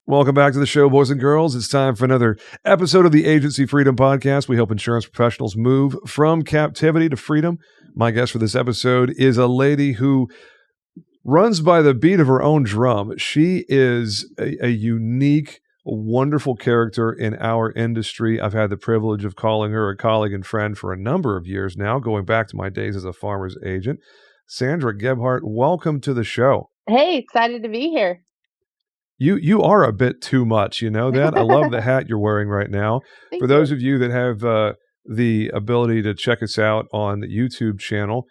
Welcome back to the show, boys and girls. It's time for another episode of the Agency Freedom Podcast. We help insurance professionals move from captivity to freedom. My guest for this episode is a lady who runs by the beat of her own drum. She is a unique, wonderful character in our industry. I've had the privilege of calling her a colleague and friend for a number of years now, going back to my days as a farmer's agent. Sandra Gebhardt, welcome to the show. Hey, excited to be here. You are a bit too much, you know that? I love the hat you're wearing right now. Thank For those you. of you that have the ability to check us out on the YouTube channel,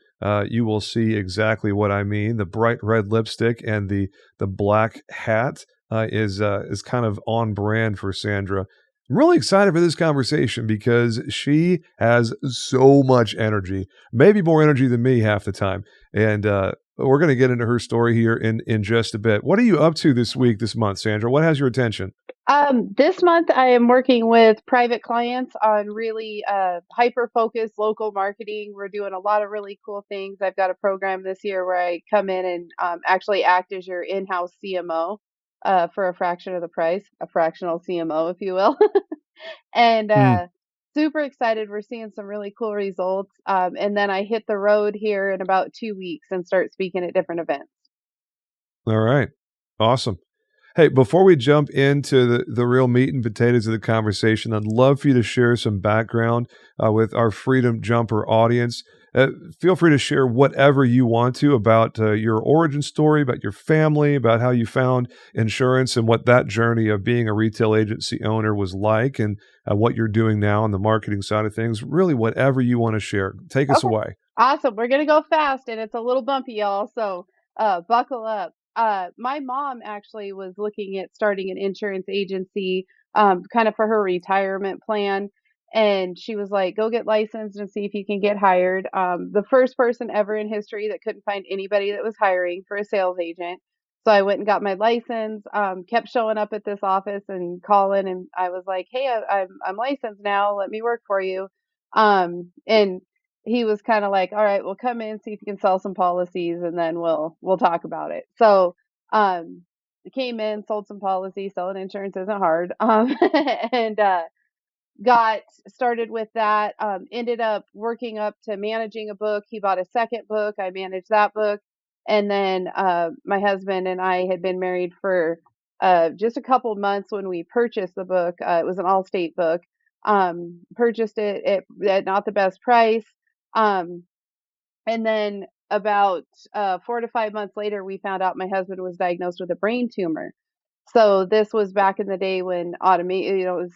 you will see exactly what I mean. The bright red lipstick and the black hat is kind of on brand for Sandra. I'm really excited for this conversation because she has so much energy, maybe more energy than me half the time. And we're going to get into her story here in just a bit. What are you up to this month, Sandra? What has your attention? This month I am working with private clients on really hyper-focused local marketing. We're doing a lot of really cool things. I've got a program this year where I come in and actually act as your in-house CMO for a fraction of the price, a fractional CMO, if you will. And super excited. We're seeing some really cool results. And then I hit the road here in about 2 weeks and start speaking at different events. All right. Awesome. Hey, before we jump into the real meat and potatoes of the conversation, I'd love for you to share some background with our Freedom Jumper audience. Feel free to share whatever you want to about your origin story, about your family, about how you found insurance and what that journey of being a retail agency owner was like, and what you're doing now on the marketing side of things. Really, whatever you want to share. Take us away. Awesome. We're going to go fast, and it's a little bumpy, y'all, so buckle up. My mom actually was looking at starting an insurance agency kind of for her retirement plan. And she was like, go get licensed and see if you can get hired. The first person ever in history that couldn't find anybody that was hiring for a sales agent. So I went and got my license, kept showing up at this office and calling. And I was like, hey, I'm licensed now. Let me work for you. And he was kind of like, all right, well, come in, see if you can sell some policies, and then we'll talk about it. So came in, sold some policies. Selling insurance isn't hard. And got started with that. Ended up working up to managing a book. He bought a second book. I managed that book. And then my husband and I had been married for just a couple months when we purchased the book. It was an Allstate book. Purchased it at not the best price. And then about 4 to 5 months later, we found out my husband was diagnosed with a brain tumor. So this was back in the day when it was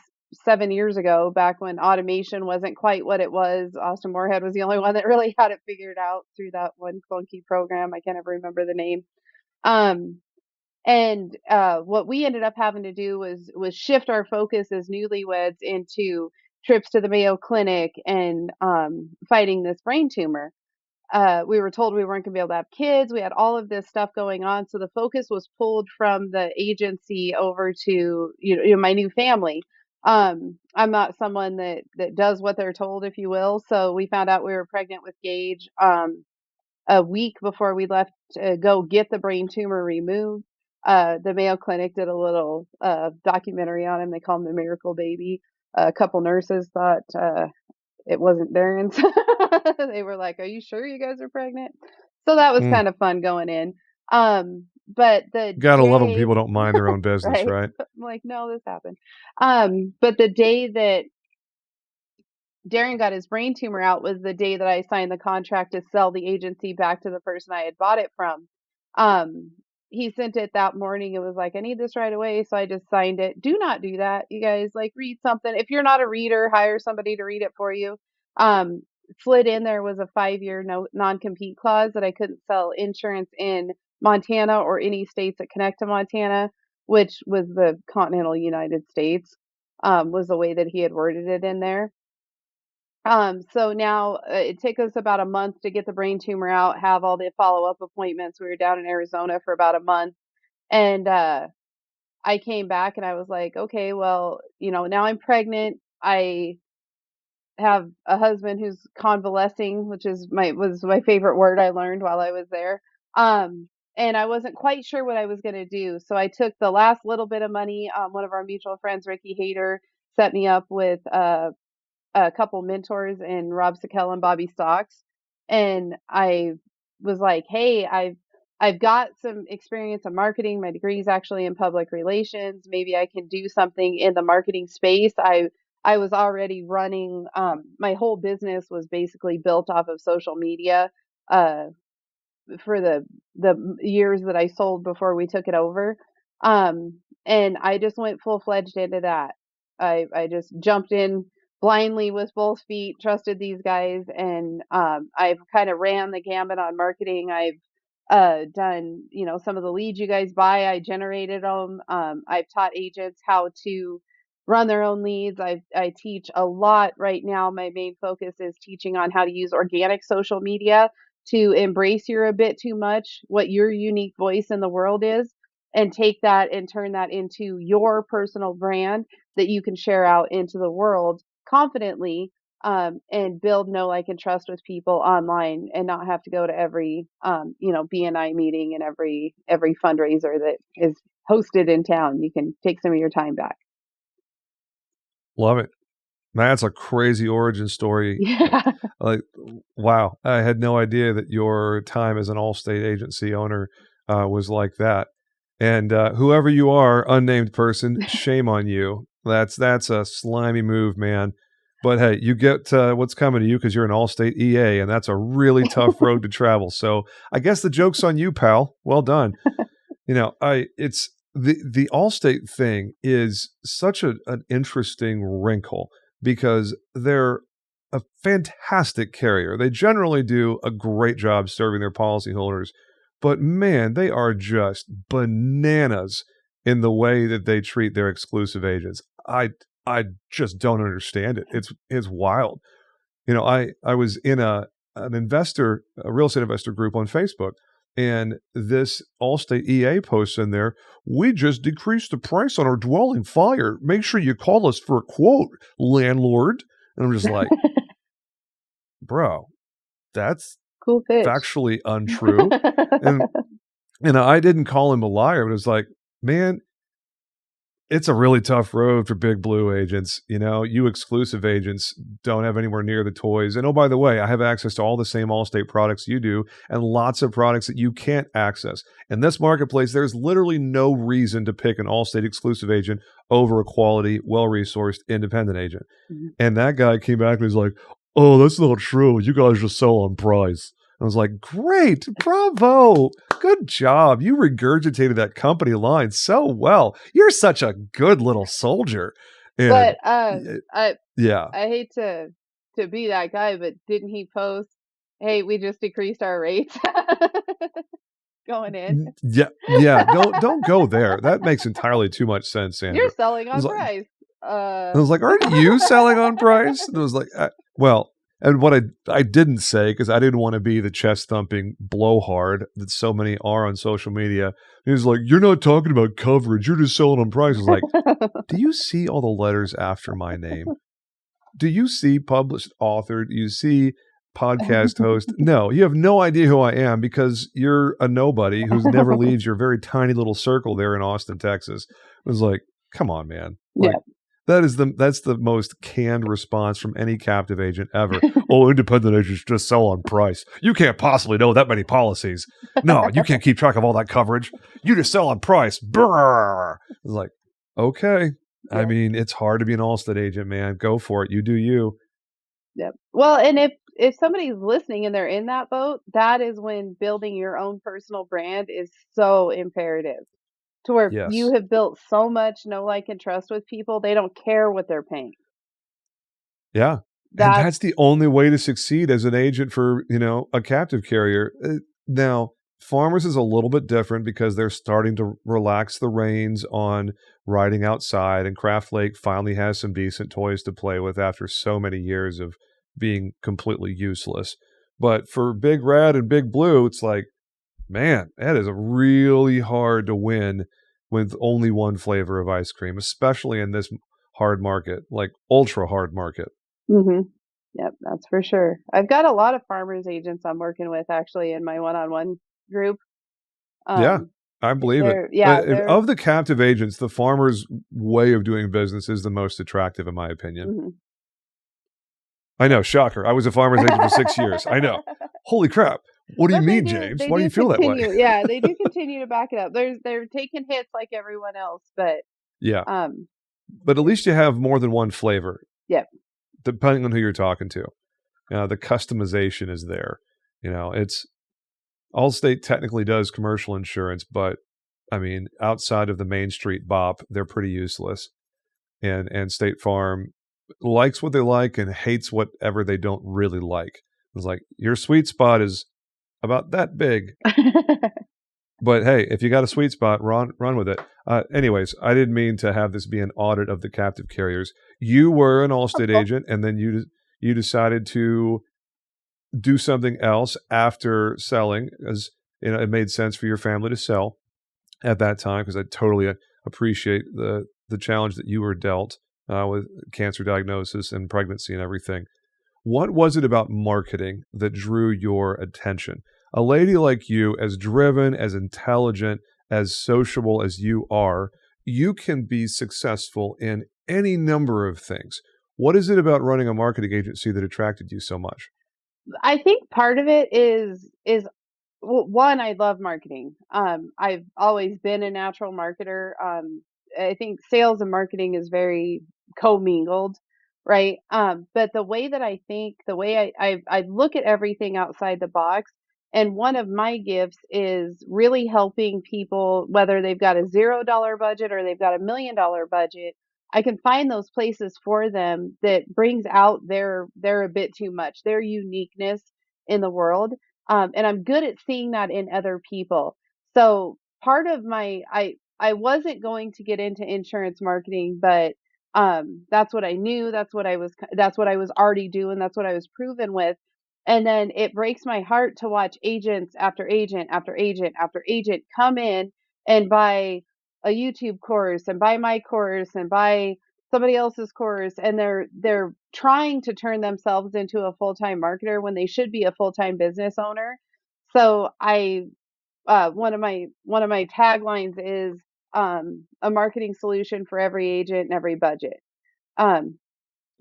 7 years ago, back when automation wasn't quite what it was. Austin Moorhead was the only one that really had it figured out through that one clunky program. I can't ever remember the name. And what we ended up having to do was shift our focus as newlyweds into trips to the Mayo Clinic and fighting this brain tumor. We were told we weren't going to be able to have kids. We had all of this stuff going on. So the focus was pulled from the agency over to, my new family. I'm not someone that does what they're told, if you will. So we found out we were pregnant with Gage a week before we left to go get the brain tumor removed. The Mayo Clinic did a little documentary on him. They call him the Miracle Baby. A couple nurses thought it wasn't Darren's. They were like, are you sure you guys are pregnant? So that was kind of fun going in. But Gotta love them. People don't mind their own business, right? I'm like, no, this happened. But the day that Darren got his brain tumor out was the day that I signed the contract to sell the agency back to the person I had bought it from. He sent it that morning. It was like, I need this right away. So I just signed it. Do not do that, you guys. Like, read something. If you're not a reader, hire somebody to read it for you. Slid in there was a 5-year non-compete clause that I couldn't sell insurance in Montana or any states that connect to Montana, which was the continental United States, was the way that he had worded it in there. So now it took us about a month to get the brain tumor out, have all the follow-up appointments. We were down in Arizona for about a month. And I came back and I was like, okay, well, now I'm pregnant. I have a husband who's convalescing, which was my favorite word I learned while I was there. and I wasn't quite sure what I was going to do. So I took the last little bit of money. One of our mutual friends, Ricky Hayter, set me up with a couple mentors in Rob Sakell and Bobby Stocks. And I was like, hey, I've got some experience in marketing. My degree is actually in public relations. Maybe I can do something in the marketing space. I was already running, my whole business was basically built off of social media. Uh, for the years that I sold before we took it over. And I just went full-fledged into that. I just jumped in blindly with both feet, trusted these guys, and I've kind of ran the gamut on marketing. I've done, some of the leads you guys buy, I generated them. I've taught agents how to run their own leads. I teach a lot right now. My main focus is teaching on how to use organic social media to embrace your a bit too much, what your unique voice in the world is, and take that and turn that into your personal brand that you can share out into the world confidently, and build know, like, and trust with people online, and not have to go to every, BNI meeting and every fundraiser that is hosted in town. You can take some of your time back. Love it. That's a crazy origin story. Yeah. Like, wow. I had no idea that your time as an Allstate agency owner was like that. And whoever you are, unnamed person, shame on you. That's a slimy move, man. But hey, you get what's coming to you because you're an Allstate EA, and that's a really tough road to travel. So I guess the joke's on you, pal. Well done. It's the Allstate thing is such an interesting wrinkle because they're a fantastic carrier. They generally do a great job serving their policyholders, but man, they are just bananas in the way that they treat their exclusive agents. I just don't understand it. It's wild. I was in a real estate investor group on Facebook, and this Allstate EA posts in there, we just decreased the price on our dwelling fire. Make sure you call us for a quote, landlord. And I'm just like, bro, that's Cool pitch. factually untrue. And I didn't call him a liar, but it's like, man, it's a really tough road for big blue agents. You exclusive agents don't have anywhere near the toys. And oh, by the way, I have access to all the same Allstate products you do and lots of products that you can't access. In this marketplace, there's literally no reason to pick an Allstate exclusive agent over a quality, well-resourced independent agent. Mm-hmm. And that guy came back and was like, oh, that's not true. You guys just sell on price. I was like, great, bravo, good job. You regurgitated that company line so well. You're such a good little soldier. And but I hate to be that guy, but didn't he post, hey, we just decreased our rates going in? Yeah. Don't go there. That makes entirely too much sense, Sandra. You're selling on price. I was like, aren't you selling on price? And I was like, well. And what I didn't say, because I didn't want to be the chest-thumping blowhard that so many are on social media, he was like, you're not talking about coverage. You're just selling on price. I was like, do you see all the letters after my name? Do you see published author? Do you see podcast host? No, you have no idea who I am because you're a nobody who never leaves your very tiny little circle there in Austin, Texas. I was like, come on, man. Like, yeah. That's the most canned response from any captive agent ever. Oh, independent agents just sell on price. You can't possibly know that many policies. No, you can't keep track of all that coverage. You just sell on price. Brrr. It's like, okay. Yeah. I mean, it's hard to be an Allstate agent, man. Go for it. You do you. Yep. Well, and if somebody's listening and they're in that boat, that is when building your own personal brand is so imperative. To where you have built so much know, like, and trust with people, they don't care what they're paying. Yeah. And that's the only way to succeed as an agent for, a captive carrier. Now, Farmers is a little bit different because they're starting to relax the reins on riding outside, and Craft Lake finally has some decent toys to play with after so many years of being completely useless. But for Big Red and Big Blue, it's like, man, that is really hard to win with only one flavor of ice cream, especially in this hard market, like ultra hard market. Mm-hmm. Yep, that's for sure. I've got a lot of farmers agents I'm working with actually in my one-on-one group. Yeah, I believe it. They're Of the captive agents, the farmer's way of doing business is the most attractive, in my opinion. mm-hmm. I know, shocker. I was a farmer's agent for 6 years. I know. Holy crap. What do you mean, James? Why do you feel that way? Yeah, they do continue to back it up. They're taking hits like everyone else, but yeah. But at least you have more than one flavor. Yep. Depending on who you're talking to. The customization is there. It's Allstate technically does commercial insurance, but I mean, outside of the Main Street bop, they're pretty useless. And State Farm likes what they like and hates whatever they don't really like. It's like, your sweet spot is about that big. But hey, if you got a sweet spot, run with it. Anyways, I didn't mean to have this be an audit of the captive carriers. You were an Allstate agent, and then you decided to do something else after selling, as it made sense for your family to sell at that time, because I totally appreciate the challenge that you were dealt with cancer diagnosis and pregnancy and everything. What was it about marketing that drew your attention? A lady like you, as driven, as intelligent, as sociable as you are, you can be successful in any number of things. What is it about running a marketing agency that attracted you so much? I think part of it is one, I love marketing. I've always been a natural marketer. I think sales and marketing is very commingled, right? But the way that I think, the way I look at everything outside the box, and one of my gifts is really helping people, whether they've got a $0 budget or they've got $1 million budget. I can find those places for them that brings out their a bit too much, their uniqueness in the world. And I'm good at seeing that in other people. So part of I wasn't going to get into insurance marketing, but that's what I knew. That's what I was already doing. That's what I was proven with. And then it breaks my heart to watch agents after agent after agent after agent come in and buy a YouTube course and buy my course and buy somebody else's course, and they're trying to turn themselves into a full-time marketer when they should be a full-time business owner. So I one of my taglines is a marketing solution for every agent and every budget. So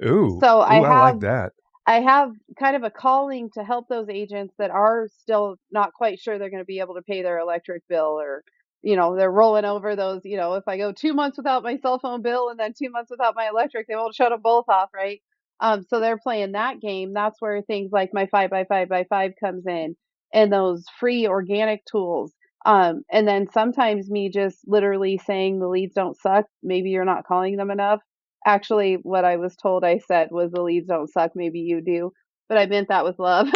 I like that. I have kind of a calling to help those agents that are still not quite sure they're going to be able to pay their electric bill, or, they're rolling over those, if I go 2 months without my cell phone bill and then 2 months without my electric, they won't shut them both off, right? So they're playing that game. That's where things like my 5x5x5 comes in, and those free organic tools. And then sometimes me just literally saying the leads don't suck. Maybe you're not calling them enough. Actually, what I was told I said was the leads don't suck, maybe you do. But I meant that with love.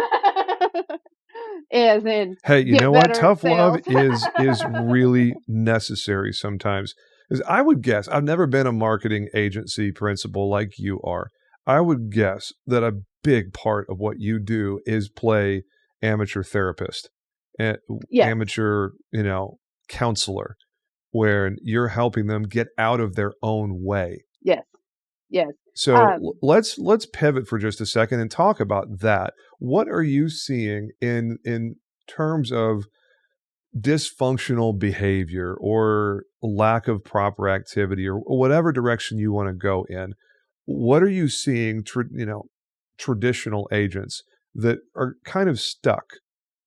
As in, hey, you know what? Tough love is really necessary sometimes. Because I would guess, I've never been a marketing agency principal like you are. I would guess that a big part of what you do is play amateur therapist, amateur, counselor, where you're helping them get out of their own way. Yes. So let's pivot for just a second and talk about that. What are you seeing in terms of dysfunctional behavior or lack of proper activity, or whatever direction you want to go in? What are you seeing, traditional agents that are kind of stuck?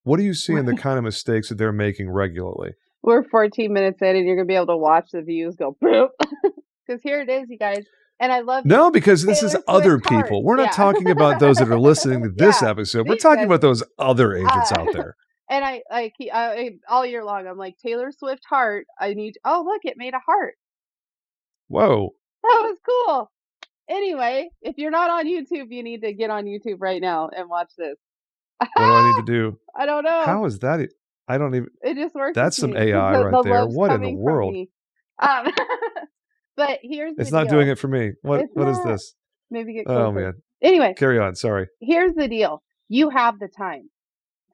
What do you see in the kind of mistakes that they're making regularly? We're 14 minutes in and you're going to be able to watch the views go boop. Because here it is, you guys. And I love No, because this is other people. We're not talking about those that are listening to this episode. We're talking about those other agents out there. And I all year long, I'm like, Taylor Swift heart. Oh, look, it made a heart. Whoa. That was cool. Anyway, if you're not on YouTube, you need to get on YouTube right now and watch this. What do I need to do? I don't know. How is that? I don't even. It just works. That's some AI right there. What in the world? But here's the It's not deal. doing it for me. What is this? Maybe get closer. Oh man. Anyway, carry on. Sorry. Here's the deal. You have the time.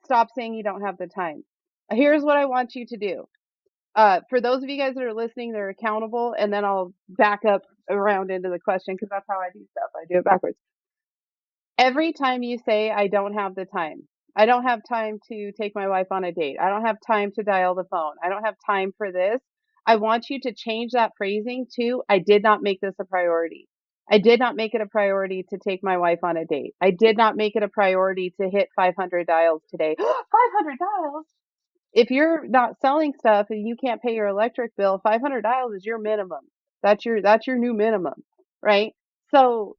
Stop saying you don't have the time. Here's what I want you to do. For those of you guys that are listening, they're accountable, and then I'll back up around into the question, because that's how I do stuff. I do it backwards. Every time you say I don't have the time, I don't have time to take my wife on a date. I don't have time to dial the phone. I don't have time for this. I want you to change that phrasing to, I did not make this a priority. I did not make it a priority to take my wife on a date. I did not make it a priority to hit 500 dials today. 500 dials? If you're not selling stuff and you can't pay your electric bill, 500 dials is your minimum. That's your new minimum, right? So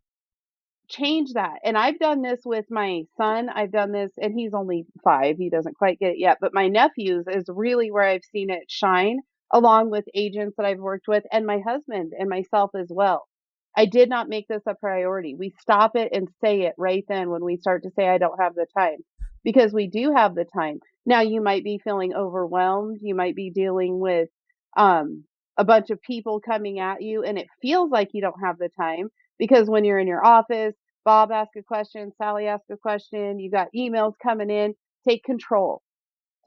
change that. And I've done this with my son. I've done this, and he's only 5. He doesn't quite get it yet. But my nephews is really where I've seen it shine, along with agents that I've worked with, and my husband and myself as well. I did not make this a priority. We stop it and say it right then when we start to say, I don't have the time, because we do have the time. Now, you might be feeling overwhelmed. You might be dealing with a bunch of people coming at you, and it feels like you don't have the time because when you're in your office, Bob asks a question, Sally asks a question, you got emails coming in. Take control.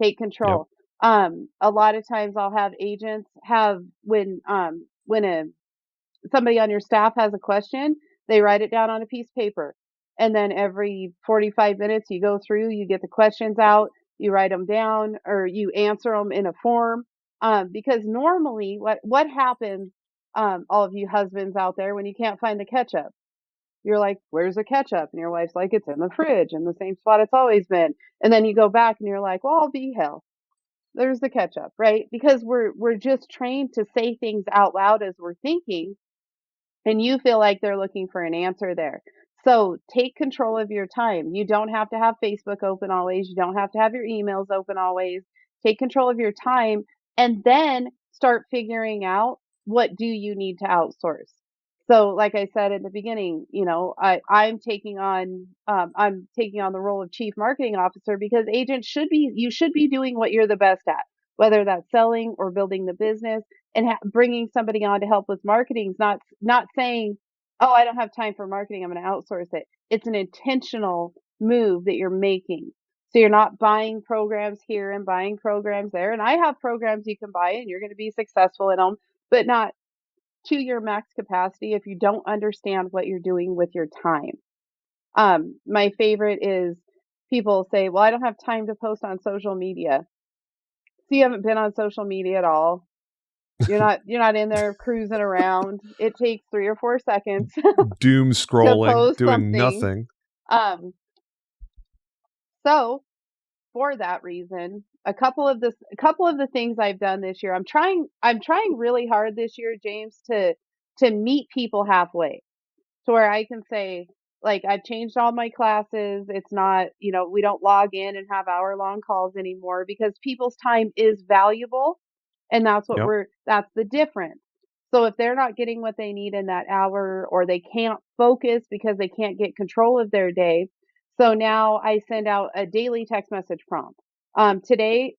Take Yep. control. A lot of times I'll have agents have when somebody on your staff has a question, they write it down on a piece of paper. And then every 45 minutes you go through, you get the questions out, you write them down, or you answer them in a form. Because normally what happens, all of you husbands out there, when you can't find the ketchup? You're like, where's the ketchup? And your wife's like, it's in the fridge in the same spot it's always been. And then you go back and you're like, well, I'll be hell. There's the ketchup, right? Because we're just trained to say things out loud as we're thinking, and you feel like they're looking for an answer there. So take control of your time. You don't have to have Facebook open always. You don't have to have your emails open always. Take control of your time and then start figuring out, what do you need to outsource? So like I said at the beginning, I'm taking on the role of chief marketing officer because agents you should be doing what you're the best at, whether that's selling or building the business, and bringing somebody on to help with marketing is not saying, oh, I don't have time for marketing, I'm going to outsource it. It's an intentional move that you're making. So you're not buying programs here and buying programs there. And I have programs you can buy and you're going to be successful in them, but not to your max capacity if you don't understand what you're doing with your time. My favorite is people say, well, I don't have time to post on social media. So you haven't been on social media at all. You're not in there cruising around. It takes 3 or 4 seconds Doom to scrolling, post doing something. nothing. Um, so for that reason, a couple of the things I've done this year, I'm trying really hard this year, James, to meet people halfway, to where I can say, like, I've changed all my classes. It's not, we don't log in and have hour-long calls anymore because people's time is valuable. And Yep. that's the difference. So if they're not getting what they need in that hour, or they can't focus because they can't get control of their day. So now I send out a daily text message prompt. Today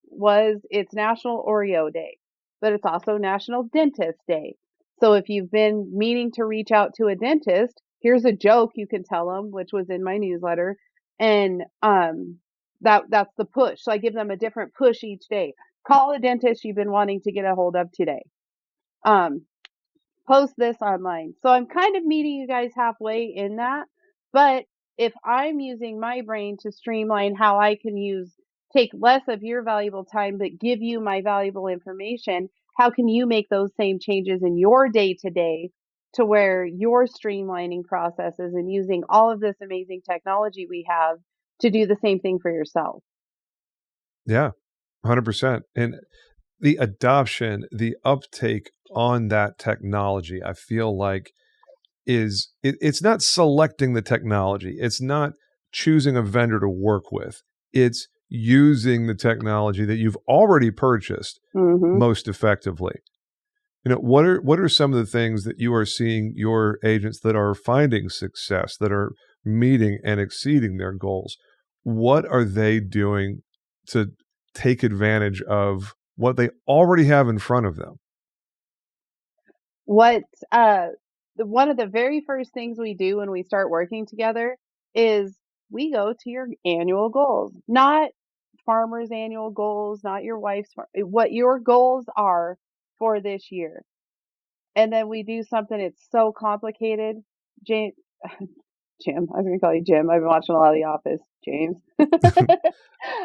it's National Oreo Day, but it's also National Dentist Day. So if you've been meaning to reach out to a dentist, here's a joke you can tell them, which was in my newsletter. And that's the push. So I give them a different push each day. Call a dentist you've been wanting to get a hold of today. Post this online. So I'm kind of meeting you guys halfway in that. But if I'm using my brain to streamline how I can take less of your valuable time, but give you my valuable information, how can you make those same changes in your day to day, to where you're streamlining processes and using all of this amazing technology we have to do the same thing for yourself? Yeah, 100%. And the adoption, the uptake on that technology, I feel like it's not selecting the technology. It's not choosing a vendor to work with. It's using the technology that you've already purchased Mm-hmm. most effectively. What are some of the things that you are seeing your agents that are finding success, that are meeting and exceeding their goals? What are they doing to take advantage of what they already have in front of them? What one of the very first things we do when we start working together is we go to your annual goals, not farmer's annual goals, not your wife's, what your goals are for this year. And then we do something, it's so complicated, James. Jim. I was going to call you Jim. I've been watching a lot of The Office. James.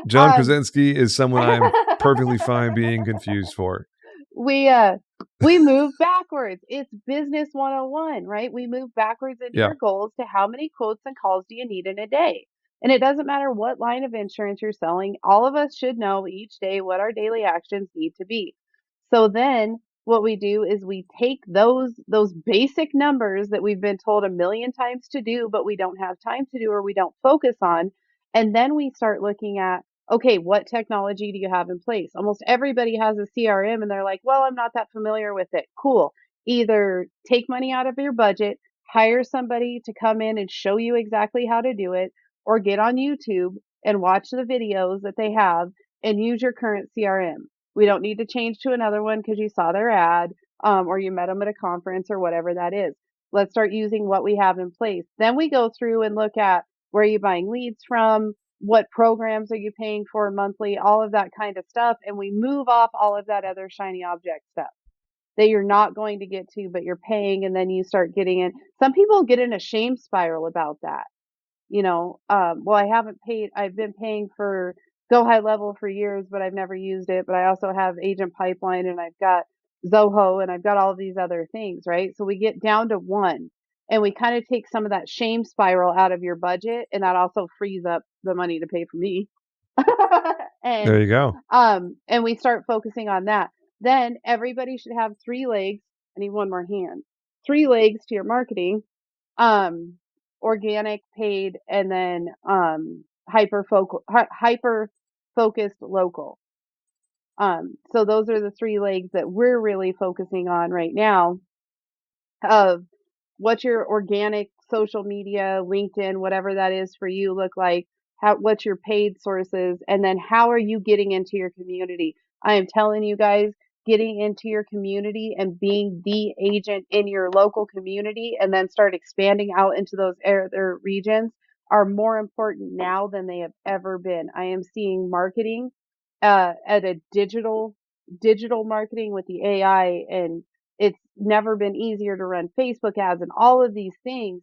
John Krasinski is someone I'm perfectly fine being confused for. We move backwards. It's business 101, right? We move backwards into Yeah. your goals to how many quotes and calls do you need in a day? And it doesn't matter what line of insurance you're selling. All of us should know each day what our daily actions need to be. So then what we do is we take those basic numbers that we've been told a million times to do, but we don't have time to do or we don't focus on. And then we start looking at, okay, what technology do you have in place? Almost everybody has a CRM and they're like, well, I'm not that familiar with it. Cool. Either take money out of your budget, hire somebody to come in and show you exactly how to do it, or get on YouTube and watch the videos that they have and use your current CRM. We don't need to change to another one because you saw their ad, or you met them at a conference or whatever that is. Let's start using what we have in place. Then we go through and look at where are you buying leads from, what programs are you paying for monthly, all of that kind of stuff. And we move off all of that other shiny object stuff that you're not going to get to, but you're paying. And then you start getting in. Some people get in a shame spiral about that. Well, I've been paying for Go High Level for years, but I've never used it. But I also have Agent Pipeline and I've got Zoho and I've got all of these other things, right? So we get down to one and we kind of take some of that shame spiral out of your budget. And that also frees up the money to pay for me. and, There you go. And we start focusing on that. Then everybody should have 3 legs. I need one more hand. 3 legs to your marketing. Organic, paid, and then hyper focused local. So those are the 3 legs that we're really focusing on right now of what's your organic social media, LinkedIn, whatever that is for you look like, what's your paid sources, and then how are you getting into your community? I am telling you guys, getting into your community and being the agent in your local community and then start expanding out into those other regions are more important now than they have ever been. I am seeing marketing at a digital marketing with the AI, and it's never been easier to run Facebook ads and all of these things.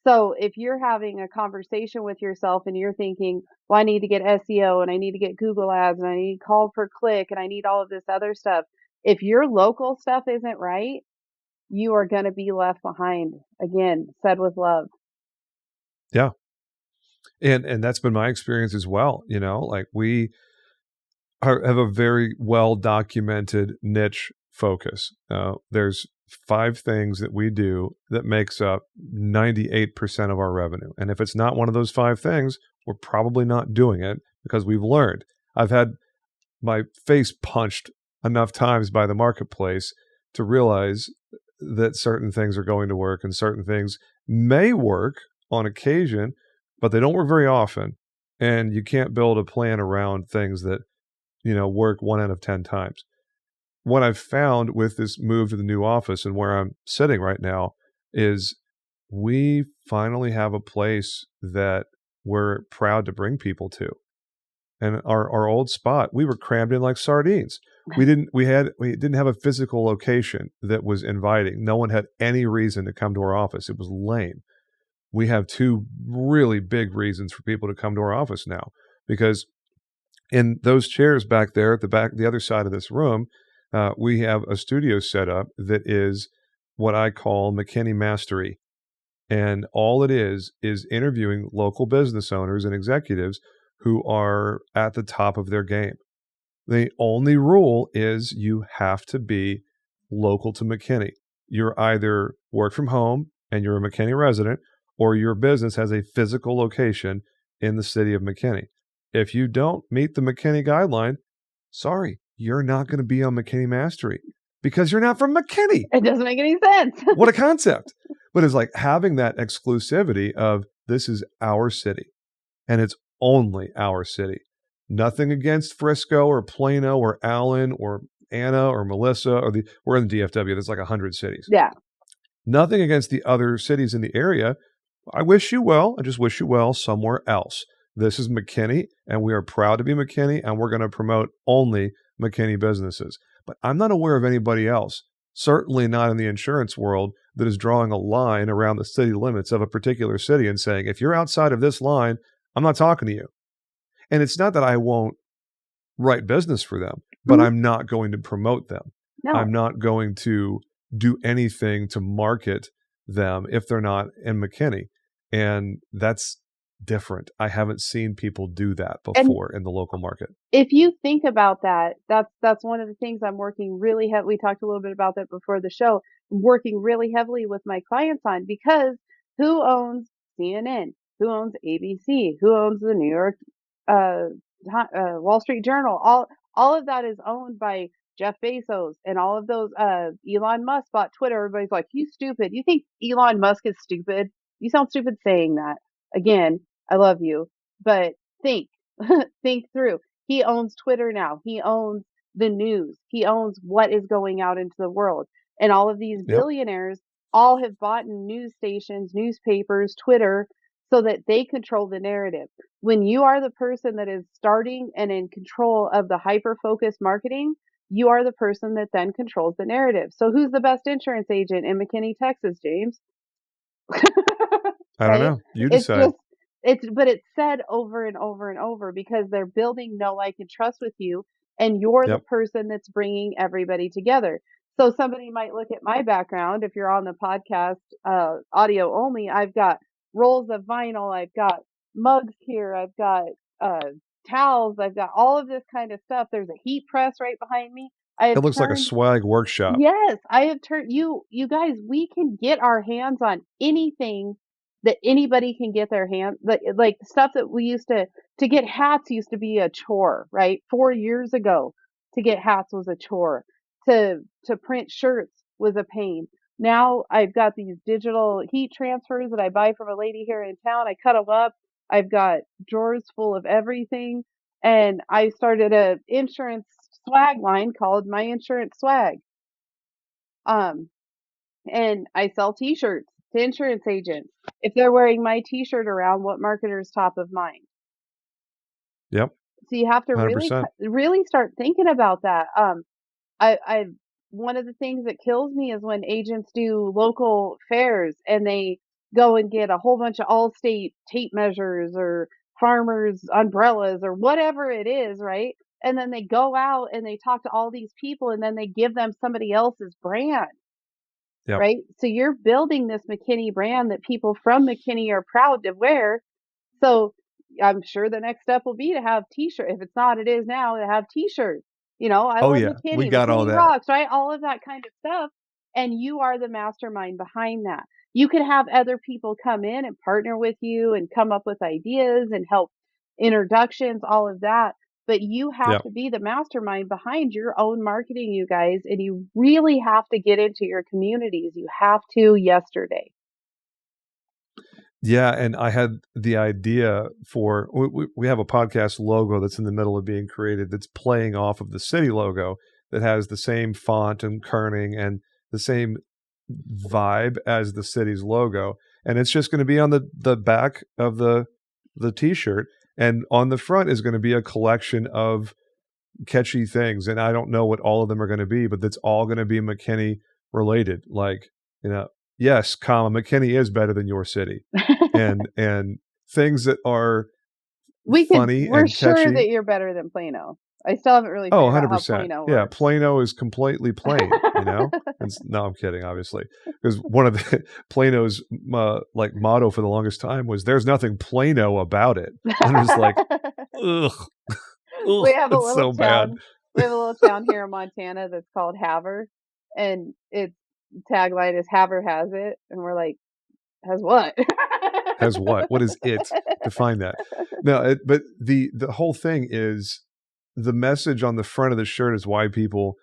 So if you're having a conversation with yourself and you're thinking, well, I need to get SEO and I need to get Google ads and I need call per click and I need all of this other stuff. If your local stuff isn't right, you are going to be left behind. Again, said with love. Yeah. And that's been my experience as well. Like we have a very well documented niche focus. There's 5 things that we do that makes up 98% of our revenue. And if it's not one of those 5 things, we're probably not doing it because we've learned. I've had my face punched enough times by the marketplace to realize that certain things are going to work and certain things may work on occasion, but they don't work very often. And you can't build a plan around things that, work 1 out of 10 times. What I've found with this move to the new office and where I'm sitting right now is we finally have a place that we're proud to bring people to. And our old spot, we were crammed in like sardines. We didn't have a physical location that was inviting. No one had any reason to come to our office. It was lame. We have 2 really big reasons for people to come to our office now, because in those chairs back there at the other side of this room, we have a studio set up that is what I call McKinney Mastery. And all it is interviewing local business owners and executives who are at the top of their game. The only rule is you have to be local to McKinney. You're either work from home and you're a McKinney resident, or your business has a physical location in the city of McKinney. If you don't meet the McKinney guideline, sorry, you're not going to be on McKinney Mastery because you're not from McKinney. It doesn't make any sense. What a concept. But it's like having that exclusivity of this is our city and it's only our city. Nothing against Frisco or Plano or Allen or Anna or Melissa we're in the DFW. There's like 100 cities. Yeah. Nothing against the other cities in the area. I wish you well. I just wish you well somewhere else. This is McKinney, and we are proud to be McKinney, and we're going to promote only McKinney businesses. But I'm not aware of anybody else certainly not in the insurance world, that is drawing a line around the city limits of a particular city and saying, if you're outside of this line, I'm not talking to you. And it's not that I won't write business for them, but I'm not going to promote them. No. I'm not going to do anything to market them if they're not in McKinney. And that's different. I haven't seen people do that before in the local market. If you think about that, that's one of the things I'm working really heavily. We talked a little bit about that before the show. I'm working really heavily with my clients on, because who owns CNN? Who owns ABC? Who owns the New York, Wall Street Journal? All of that is owned by Jeff Bezos, and all of those. Elon Musk bought Twitter. Everybody's like, "You stupid. You think Elon Musk is stupid? You sound stupid saying that." Again, I love you, but think through. He owns Twitter now. He owns the news. He owns what is going out into the world. And all of these billionaires all have bought news stations, newspapers, Twitter, so that they control the narrative. When you are the person that is starting and in control of the hyper-focused marketing, you are the person that then controls the narrative. So who's the best insurance agent in McKinney, Texas, James? I don't know. You decide. But it's said over and over and over, because they're building know, like, and trust with you, and you're the person that's bringing everybody together. So somebody might look at my background. If you're on the podcast, audio only, I've got rolls of vinyl. I've got mugs here. I've got towels. I've got all of this kind of stuff. There's a heat press right behind me. It looks like a swag workshop. Yes, I have turned you guys. We can get our hands on anything that anybody can get their hands, like stuff that we used to get hats used to be a chore, right? 4 years ago, to get hats was a chore. To print shirts was a pain. Now I've got these digital heat transfers that I buy from a lady here in town. I cut them up. I've got drawers full of everything, and I started a insurance swag line called My Insurance Swag. And I sell t-shirts to insurance agents. If they're wearing my t-shirt around, what marketer is top of mind? Yep. So you have to 100%. really start thinking about that. I one of the things that kills me is when agents do local fairs and they go and get a whole bunch of Allstate tape measures or Farmers umbrellas or whatever it is, right? And then they go out and they talk to all these people, and then they give them somebody else's brand. Yep. Right? So you're building this McKinney brand that people from McKinney are proud to wear. So I'm sure the next step will be to have t-shirts. If it's not, it is now, to have t-shirts. I love McKinney. We got McKinney all that. rocks, right? All of that kind of stuff. And you are the mastermind behind that. You can have other people come in and partner with you and come up with ideas and help introductions, all of that. But you have to be the mastermind behind your own marketing, you guys. And you really have to get into your communities. You have to yesterday. Yeah, and I had the idea for, we have a podcast logo that's in the middle of being created that's playing off of the city logo that has the same font and kerning and the same vibe as the city's logo. And it's just going to be on the back of the t-shirt. And on the front is going to be a collection of catchy things. And I don't know what all of them are going to be, but that's all going to be McKinney related. Like, yes, McKinney is better than your city. and things that are funny we're and catchy. Sure that you're better than Plano. I still haven't really figured out how Plano works. Yeah, Plano is completely plain, No, I'm kidding, obviously. Because one of the Plano's motto for the longest time was, there's nothing Plano about it. And it was like, ugh. We have a little so town. bad. We have a little town here in Montana that's called Havre, and its tagline is "Havre has it," and we're like, "Has what?" Has what? What is it? Define that. No, but the whole thing is, the message on the front of the shirt is why people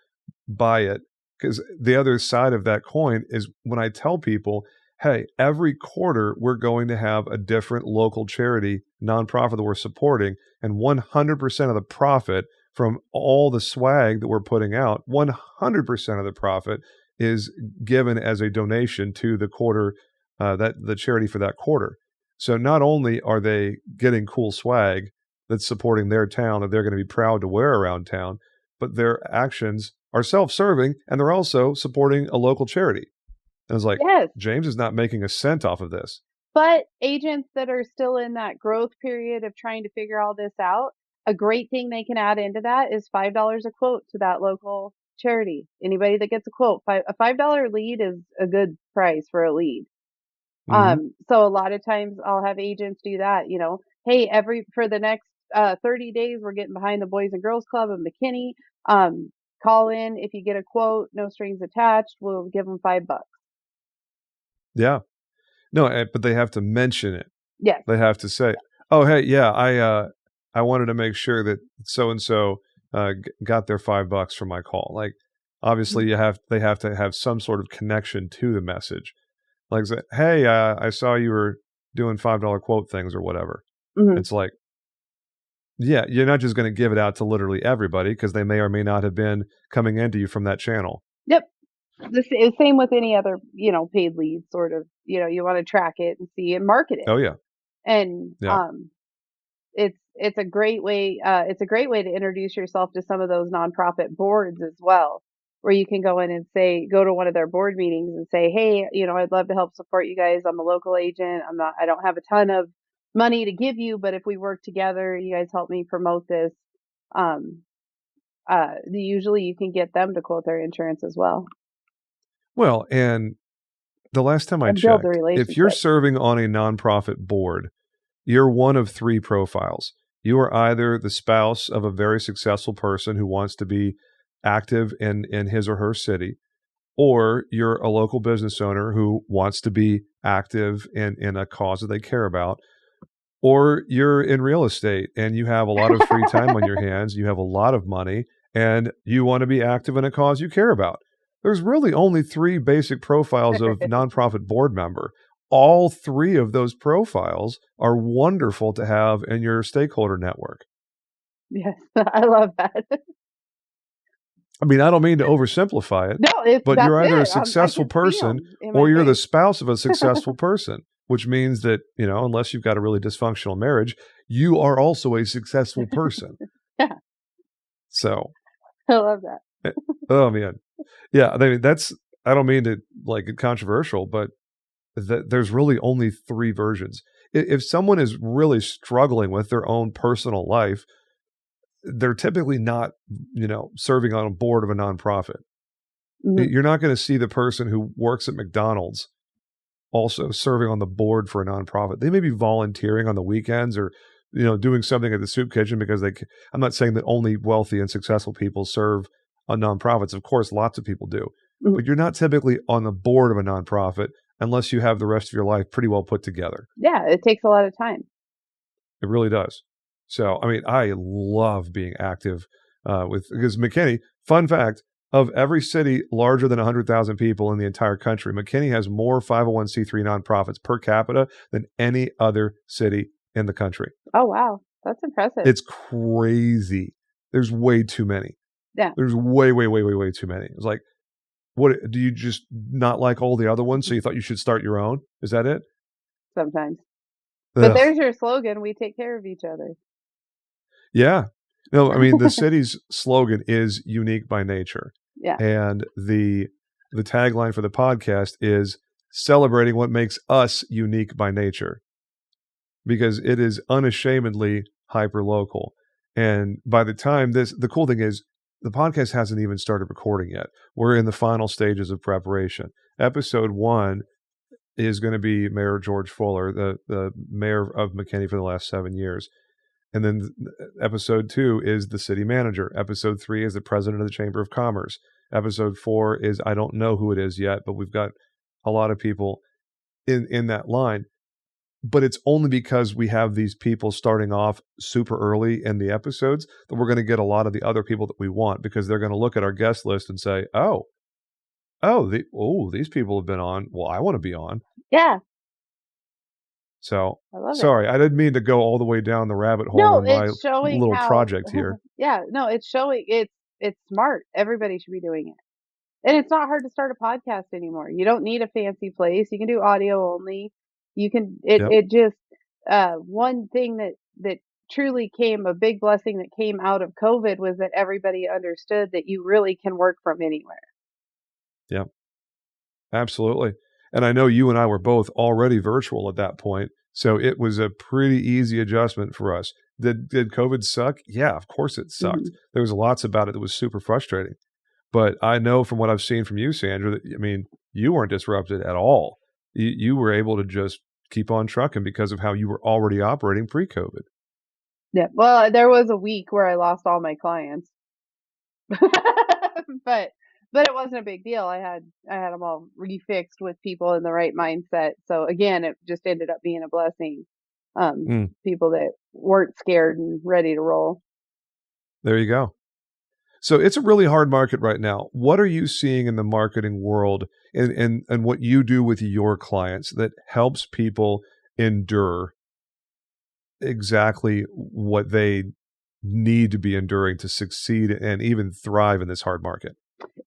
buy it. Because the other side of that coin is when I tell people, hey, every quarter we're going to have a different local charity, nonprofit that we're supporting, and 100% of the profit from all the swag that we're putting out, 100% of the profit is given as a donation to the quarter, that the charity for that quarter. So not only are they getting cool swag that's supporting their town that they're going to be proud to wear around town, but their actions are self-serving, and they're also supporting a local charity. And it's like, Yes. James is not making a cent off of this. But agents that are still in that growth period of trying to figure all this out, a great thing they can add into that is $5 a quote to that local charity. Anybody that gets a quote, a $5 lead is a good price for a lead. So a lot of times I'll have agents do that, hey, for the next 30 days, we're getting behind the Boys and Girls Club in McKinney. Call in if you get a quote, no strings attached. We'll give them $5. Yeah. No, but they have to mention it. Yes. They have to say, "Oh, hey, yeah, I wanted to make sure that so and so got their $5 from my call." Like, obviously, they have to have some sort of connection to the message. Like, say, "Hey, I saw you were doing $5 quote things or whatever." It's like, yeah, you're not just going to give it out to literally everybody because they may or may not have been coming into you from that channel. Yep. The same with any other, paid lead sort of, you want to track it and see and market it. Oh yeah. And Yeah. it's a great way to introduce yourself to some of those nonprofit boards as well, where you can go in and go to one of their board meetings and say, hey, I'd love to help support you guys. I'm a local agent. I don't have a ton of money to give you, but if we work together, you guys help me promote this. Usually you can get them to quote their insurance as well. Well, and the last time I And build checked, the relationship. if you're serving on a nonprofit board, you're one of three profiles. You are either the spouse of a very successful person who wants to be active in his or her city, or you're a local business owner who wants to be active in a cause that they care about, or you're in real estate and you have a lot of free time on your hands, you have a lot of money, and you want to be active in a cause you care about. There's really only three basic profiles of nonprofit board member. All three of those profiles are wonderful to have in your stakeholder network. Yes, I love that. I mean, I don't mean to oversimplify it, but you're either a successful person or you're the spouse of a successful person, which means that, unless you've got a really dysfunctional marriage, you are also a successful person. Yeah. So I love that. Oh man. Yeah, I mean, I don't mean to get controversial, but there's really only three versions. If someone is really struggling with their own personal life, they're typically not, serving on a board of a nonprofit. You're not going to see the person who works at McDonald's also serving on the board for a nonprofit. They may be volunteering on the weekends or, doing something at the soup kitchen because I'm not saying that only wealthy and successful people serve on nonprofits. Of course, lots of people do, but you're not typically on the board of a nonprofit unless you have the rest of your life pretty well put together. Yeah, it takes a lot of time. It really does. So, I mean, I love being active because McKinney, fun fact, of every city larger than 100,000 people in the entire country, McKinney has more 501c3 nonprofits per capita than any other city in the country. Oh, wow. That's impressive. It's crazy. There's way too many. Yeah. There's way, way, way, way, way too many. It's like, what, do you just not like all the other ones? So you thought you should start your own? Is that it? Sometimes. But there's your slogan. We take care of each other. Yeah. No, I mean, the city's slogan is unique by nature. Yeah. And the tagline for the podcast is celebrating what makes us unique by nature, because it is unashamedly hyper local. And by the time the cool thing is the podcast hasn't even started recording yet. We're in the final stages of preparation. Episode 1 is going to be Mayor George Fuller, the mayor of McKinney for the last 7 years. And then episode 2 is the city manager. Episode 3 is the president of the Chamber of Commerce. Episode 4 is, I don't know who it is yet, but we've got a lot of people in that line. But it's only because we have these people starting off super early in the episodes that we're going to get a lot of the other people that we want, because they're going to look at our guest list and say, these people have been on. Well, I want to be on. Yeah. So, sorry, I didn't mean to go all the way down the rabbit hole in my little project here. Yeah, no, it's showing it's smart. Everybody should be doing it. And it's not hard to start a podcast anymore. You don't need a fancy place. You can do audio only. You can, it just, one thing that truly came, a big blessing that came out of COVID was that everybody understood that you really can work from anywhere. Yeah, absolutely. And I know you and I were both already virtual at that point, so it was a pretty easy adjustment for us. Did COVID suck? Yeah, of course it sucked. Mhm. There was lots about it that was super frustrating. But I know from what I've seen from you, Sandra, that I mean, you weren't disrupted at all. You were able to just keep on trucking because of how you were already operating pre-COVID. Yeah. Well, there was a week where I lost all my clients. but but it wasn't a big deal. I had them all refixed with people in the right mindset. So again, it just ended up being a blessing. Mm, People that weren't scared and ready to roll. there you go. So it's a really hard market right now. What are you seeing in the marketing world and what you do with your clients that helps people endure exactly what they need to be enduring to succeed and even thrive in this hard market?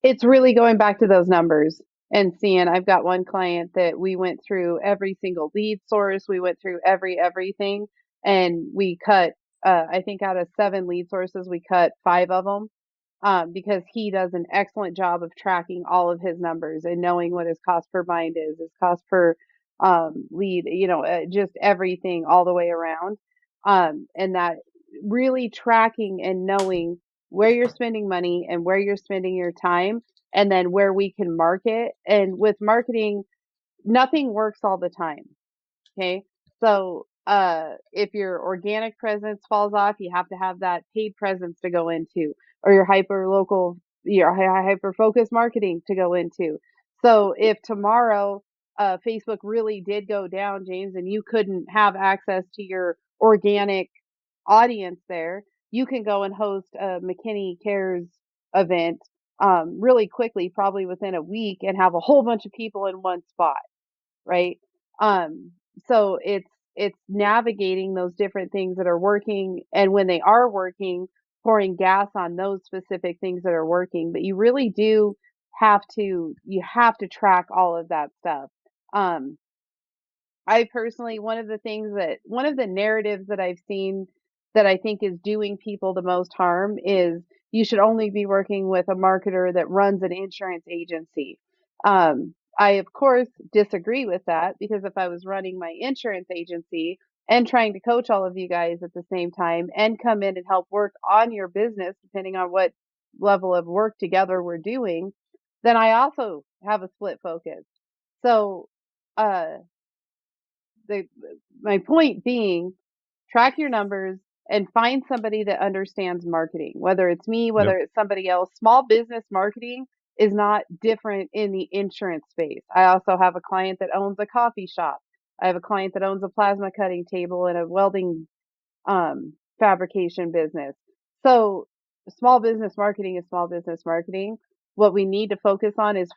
It's really going back to those numbers and seeing. I've got one client that we went through every single lead source. We went through everything, and we cut. I think out of 7 lead sources, we cut 5 of them, because he does an excellent job of tracking all of his numbers and knowing what his cost per bind is, his cost per lead, just everything all the way around. And that really tracking and knowing where you're spending money and where you're spending your time, and then where we can market. And with marketing, nothing works all the time. Okay. So, if your organic presence falls off, you have to have that paid presence to go into, or your hyper local, your hyper focused marketing to go into. So if tomorrow, Facebook really did go down, James, and you couldn't have access to your organic audience there, you can go and host a McKinney Cares event, really quickly, probably within a week, and have a whole bunch of people in one spot, right? Um, so it's navigating those different things that are working, and when they are working, pouring gas on those specific things that are working. But you really do have to track all of that stuff. Um, I personally, one of the narratives that I've seen that I think is doing people the most harm is you should only be working with a marketer that runs an insurance agency. I, of course, disagree with that, because if I was running my insurance agency and trying to coach all of you guys at the same time and come in and help work on your business, depending on what level of work together we're doing, then I also have a split focus. So, uh, the my point being, track your numbers and find somebody that understands marketing, whether it's me, Yep. whether it's somebody else. Small business marketing is not different in the insurance space. I also have a client that owns a coffee shop. I have a client that owns a plasma cutting table and a welding fabrication business. So small business marketing is small business marketing. What we need to focus on is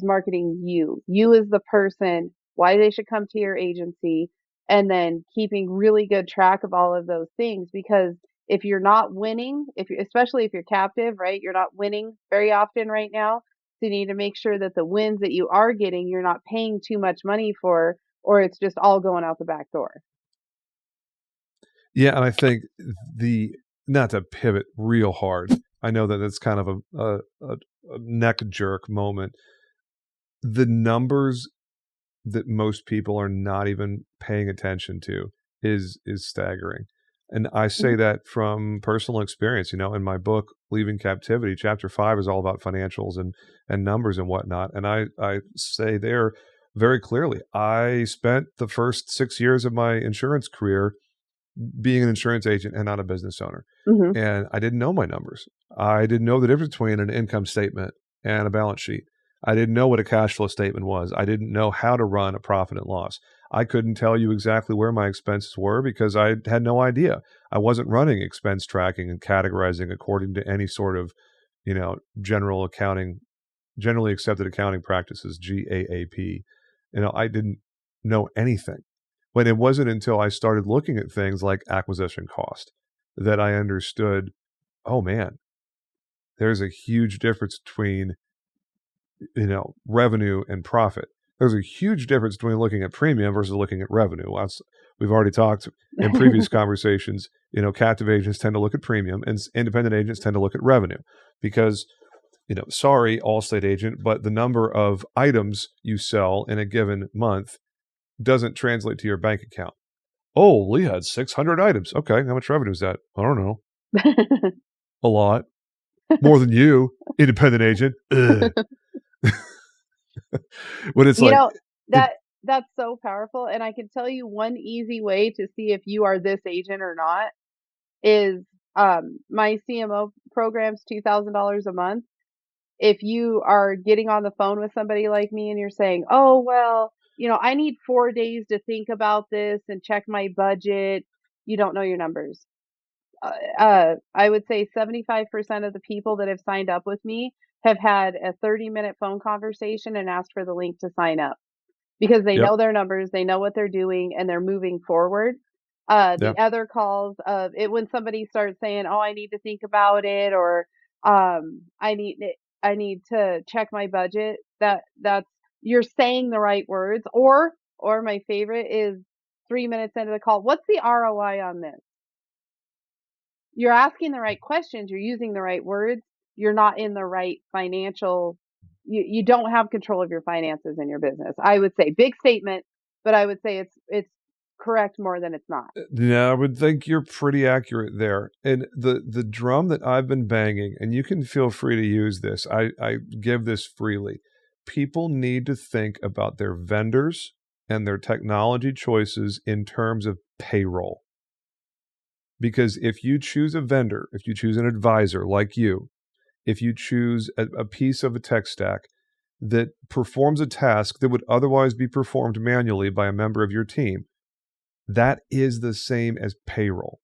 marketing you. You as the person, why they should come to your agency, and then keeping really good track of all of those things. Because if you're not winning, especially if you're captive, right? You're not winning very often right now. So you need to make sure that the wins that you are getting, you're not paying too much money for, or it's just all going out the back door. Yeah, and I think the not to pivot real hard. I know that it's kind of a neck jerk moment. The numbers that most people are not even paying attention to is staggering. And I say Mhm. that from personal experience. In my book, Leaving Captivity, chapter 5 is all about financials and numbers and whatnot. And I say there very clearly, I spent the first 6 years of my insurance career being an insurance agent and not a business owner. Mhm. And I didn't know my numbers. I didn't know the difference between an income statement and a balance sheet. I didn't know what a cash flow statement was. I didn't know how to run a profit and loss. I couldn't tell you exactly where my expenses were because I had no idea. I wasn't running expense tracking and categorizing according to any sort of, general accounting, generally accepted accounting practices, GAAP. I didn't know anything. But it wasn't until I started looking at things like acquisition cost that I understood, oh man, there's a huge difference between, revenue and profit. There's a huge difference between looking at premium versus looking at revenue. We've already talked in previous conversations. captive agents tend to look at premium and independent agents tend to look at revenue because, sorry, Allstate agent, but the number of items you sell in a given month doesn't translate to your bank account. Oh, Lee had 600 items. Okay, how much revenue is that? I don't know. A lot. More than you, independent agent. But it's that's so powerful. And I can tell you one easy way to see if you are this agent or not is my CMO program's $2,000 a month. If you are getting on the phone with somebody like me and you're saying, oh, well, I need 4 days to think about this and check my budget, you don't know your numbers. I would say 75% of the people that have signed up with me have had a 30-minute phone conversation and asked for the link to sign up because they know their numbers, they know what they're doing, and they're moving forward. The other calls of it when somebody starts saying, oh, I need to think about it, or I need to check my budget. That's you're saying the right words. Or my favorite is 3 minutes into the call. What's the ROI on this? You're asking the right questions. You're using the right words. You're not in the right financial. You don't have control of your finances in your business. I would say big statement, but I would say it's correct more than it's not. Yeah, I would think you're pretty accurate there. And the drum that I've been banging, and you can feel free to use this. I give this freely. People need to think about their vendors and their technology choices in terms of payroll. Because if you choose a vendor, if you choose an advisor like you, if you choose a piece of a tech stack that performs a task that would otherwise be performed manually by a member of your team, that is the same as payroll.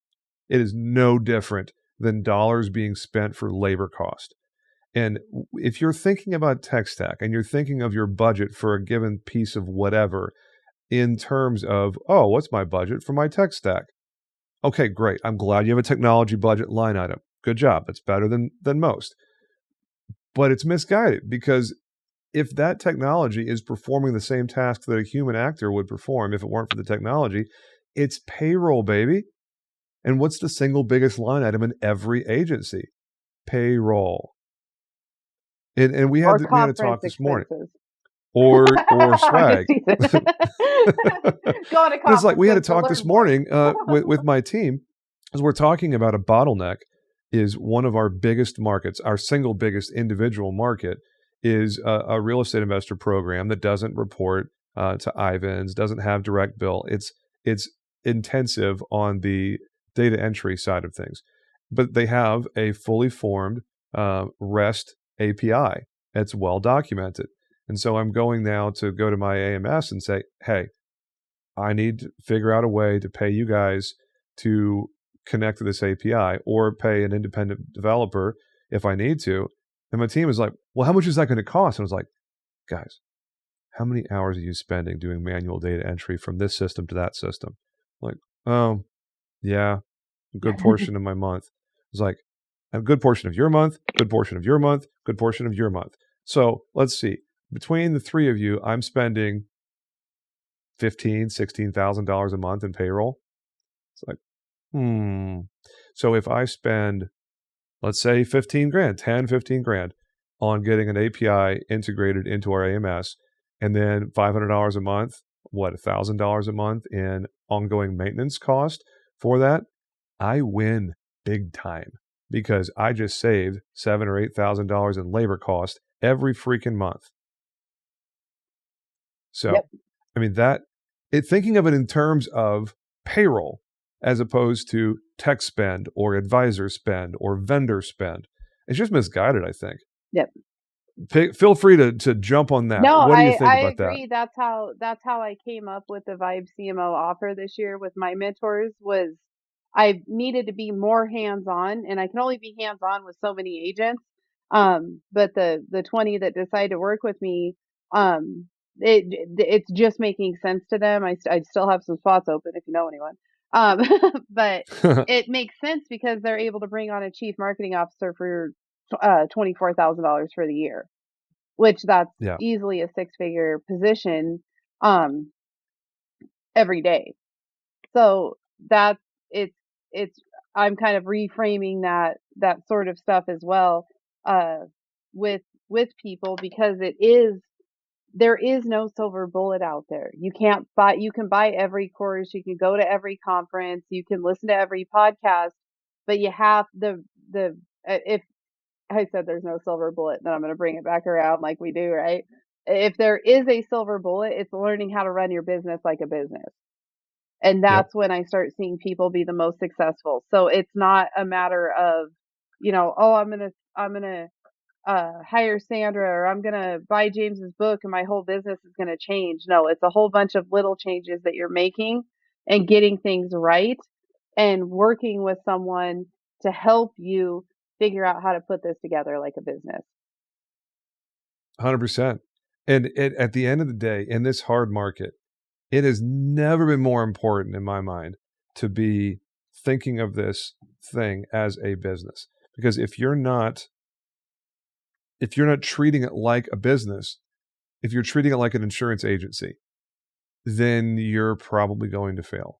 It is no different than dollars being spent for labor cost. And if you're thinking about tech stack and you're thinking of your budget for a given piece of whatever in terms of, oh, what's my budget for my tech stack? Okay, great. I'm glad you have a technology budget line item. Good job. That's better than most. But it's misguided because if that technology is performing the same task that a human actor would perform if it weren't for the technology, it's payroll, baby. And what's the single biggest line item in every agency? Payroll. And we had to talk this morning. Or swag. Go on a it's like we had to talk this morning with my team as we're talking about a bottleneck is one of our biggest markets. Our single biggest individual market is a real estate investor program that doesn't report to Ivans, doesn't have direct bill. It's intensive on the data entry side of things, but they have a fully formed REST API. It's well documented. And so I'm going now to go to my AMS and say, hey, I need to figure out a way to pay you guys to connect to this API or pay an independent developer if I need to. And my team is like, well, how much is that going to cost? And I was like, guys, how many hours are you spending doing manual data entry from this system to that system? I'm like, oh, yeah, a good portion of my month. It's like, a good portion of your month, good portion of your month, good portion of your month. So let's see. Between the three of you, I'm spending $15,000, $16,000 a month in payroll. It's like, So if I spend, let's say 15 grand, 10, 15 grand on getting an API integrated into our AMS, and then $500 a month, $1,000 a month in ongoing maintenance cost for that, I win big time because I just saved $7,000 or $8,000 in labor cost every freaking month. So, I mean, thinking of it in terms of payroll as opposed to tech spend or advisor spend or vendor spend, it's just misguided, I think. Yep. Feel free to jump on that. No, what do you think I about agree. that? That's how I came up with the Vibe CMO offer this year with my mentors was I needed to be more hands-on, and I can only be hands-on with so many agents. But the 20 that decide to work with me, it's just making sense to them. I still have some spots open if you know anyone. But it makes sense because they're able to bring on a chief marketing officer for $24,000 for the year, which that's easily a six-figure position every day. So it's I'm kind of reframing that sort of stuff as well, uh, with people, because there is no silver bullet out there. You can buy every course, you can go to every conference, you can listen to every podcast, but you have if I said there's no silver bullet, then I'm going to bring it back around like we do, right? If there is a silver bullet, it's learning how to run your business like a business. And Yep. that's when I start seeing people be the most successful. So it's not a matter of, oh, I'm gonna hire Sandra, or I'm gonna buy James's book and my whole business is gonna change. No, it's a whole bunch of little changes that you're making and getting things right and working with someone to help you figure out how to put this together like a business. 100%. And at the end of the day, in this hard market, it has never been more important in my mind to be thinking of this thing as a business. Because if you're not treating it like a business, if you're treating it like an insurance agency, then you're probably going to fail.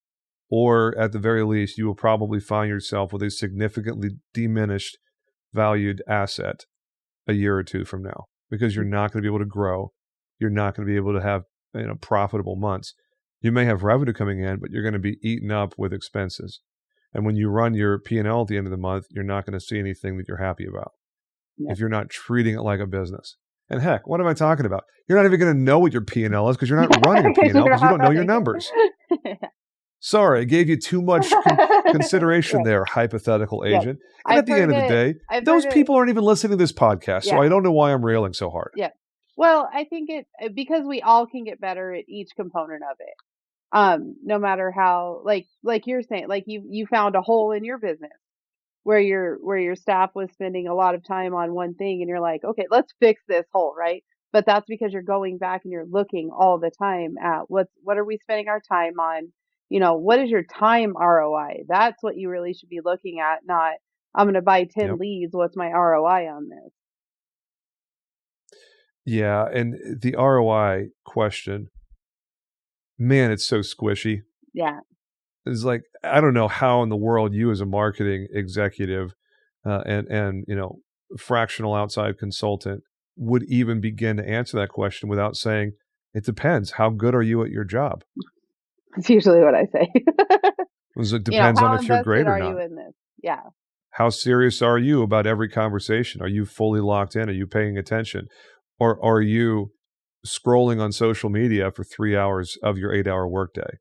Or at the very least, you will probably find yourself with a significantly diminished valued asset a year or two from now, because you're not going to be able to grow. You're not going to be able to have profitable months. You may have revenue coming in, but you're going to be eaten up with expenses. And when you run your P&L at the end of the month, you're not going to see anything that you're happy about if you're not treating it like a business. And heck, what am I talking about? You're not even going to know what your P&L is because you're not running a P&L because you don't know your numbers. Sorry, I gave you too much consideration there, hypothetical agent. And at the end of the day, those people aren't even listening to this podcast, so I don't know why I'm railing so hard. Yeah. Well, I think because we all can get better at each component of it. No matter how, like you're saying, like you found a hole in your business where your staff was spending a lot of time on one thing, and you're like, okay, let's fix this hole, right? But that's because you're going back and you're looking all the time at what are we spending our time on? What is your time ROI? That's what you really should be looking at, not I'm going to buy 10 leads. What's my ROI on this? Yeah, and the ROI question, man, it's so squishy. Yeah. It's like, I don't know how in the world you as a marketing executive and fractional outside consultant would even begin to answer that question without saying, it depends. How good are you at your job? That's usually what I say. It depends on if you're great or not. How invested are you in this? Yeah. How serious are you about every conversation? Are you fully locked in? Are you paying attention? Or are you scrolling on social media for 3 hours of your 8-hour workday?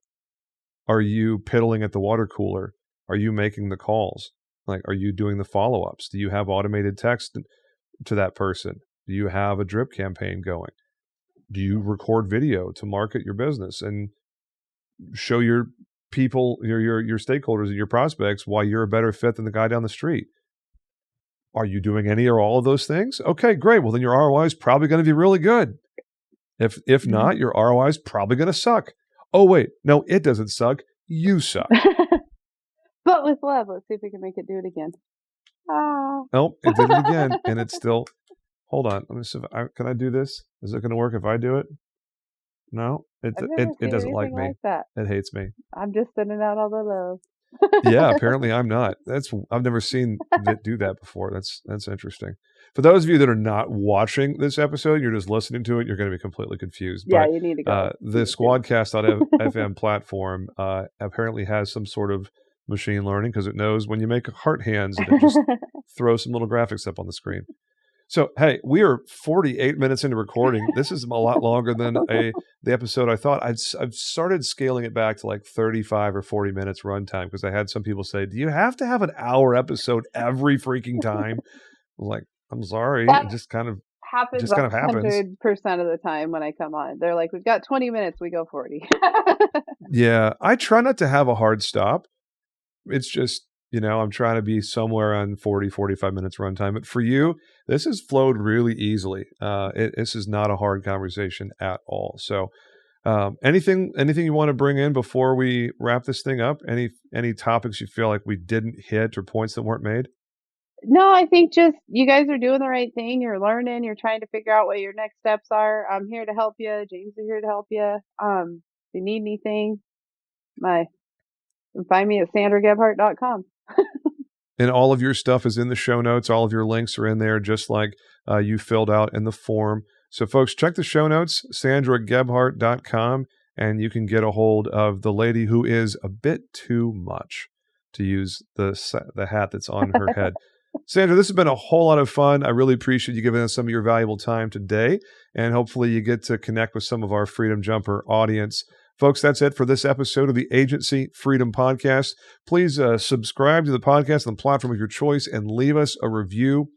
Are you piddling at the water cooler? Are you making the calls? Like, are you doing the follow-ups? Do you have automated text to that person? Do you have a drip campaign going? Do you record video to market your business and show your people, your stakeholders and your prospects why you're a better fit than the guy down the street? Are you doing any or all of those things? Okay, great. Well, then your ROI is probably going to be really good. If not, your ROI is probably going to suck. Oh, wait, no, it doesn't suck. You suck. But with love, let's see if we can make it do it again. Nope, it did it again, and it's still. Hold on, let me see. Can I do this? Is it going to work if I do it? No, it doesn't like me. It hates me. I'm just sending out all the love. Yeah, apparently I'm not. I've never seen it do that before. That's interesting. For those of you that are not watching this episode, you're just listening to it, you're going to be completely confused. Yeah, you need to go. The Squadcast.fm platform apparently has some sort of machine learning because it knows when you make heart hands and it just throws some little graphics up on the screen. So, hey, we are 48 minutes into recording. This is a lot longer than the episode I thought. I've started scaling it back to like 35 or 40 minutes runtime because I had some people say, do you have to have an hour episode every freaking time? I was like, I'm sorry. It just kind of happens. 100% of the time when I come on. They're like, we've got 20 minutes. We go 40. Yeah. I try not to have a hard stop. It's just, I'm trying to be somewhere on 40, 45 minutes runtime. But for you, this has flowed really easily. This is not a hard conversation at all. So anything you want to bring in before we wrap this thing up? Any topics you feel like we didn't hit or points that weren't made? No, I think just you guys are doing the right thing. You're learning. You're trying to figure out what your next steps are. I'm here to help you. James is here to help you. If you need anything, find me at sandragebhardt.com. And all of your stuff is in the show notes. All of your links are in there, just like you filled out in the form. So, folks, check the show notes, sandragebhardt.com, and you can get a hold of the lady who is a bit too much, to use the hat that's on her head. Sandra, this has been a whole lot of fun. I really appreciate you giving us some of your valuable time today, and hopefully you get to connect with some of our Freedom Jumper audience. Folks, that's it for this episode of the Agency Freedom Podcast. Please subscribe to the podcast on the platform of your choice and leave us a review.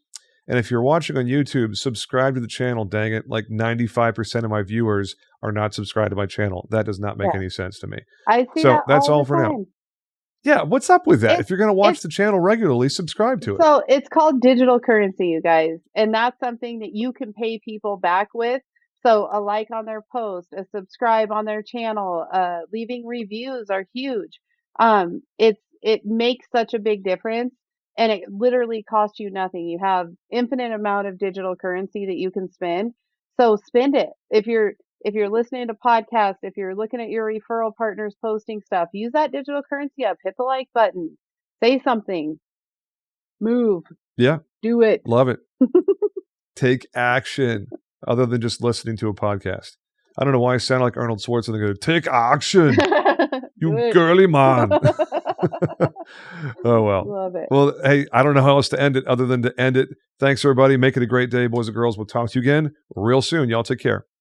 And if you're watching on YouTube, subscribe to the channel, dang it. Like 95% of my viewers are not subscribed to my channel. That does not make any sense to me. I see so that's all the for time. now. Yeah, what's up with that? If you're going to watch the channel regularly, subscribe to it. So it's called digital currency, you guys. And that's something that you can pay people back with. So a like on their post, a subscribe on their channel, leaving reviews are huge. It makes such a big difference, and it literally costs you nothing. You have infinite amount of digital currency that you can spend. So spend it. If you're listening to podcasts, if you're looking at your referral partners posting stuff, use that digital currency up. Hit the like button. Say something. Move. Yeah. Do it. Love it. Take action other than just listening to a podcast. I don't know why I sound like Arnold Schwarzenegger. Take action. You girly man. Oh, well. Love it. Well, hey, I don't know how else to end it other than to end it. Thanks, everybody. Make it a great day, boys and girls. We'll talk to you again real soon. Y'all take care.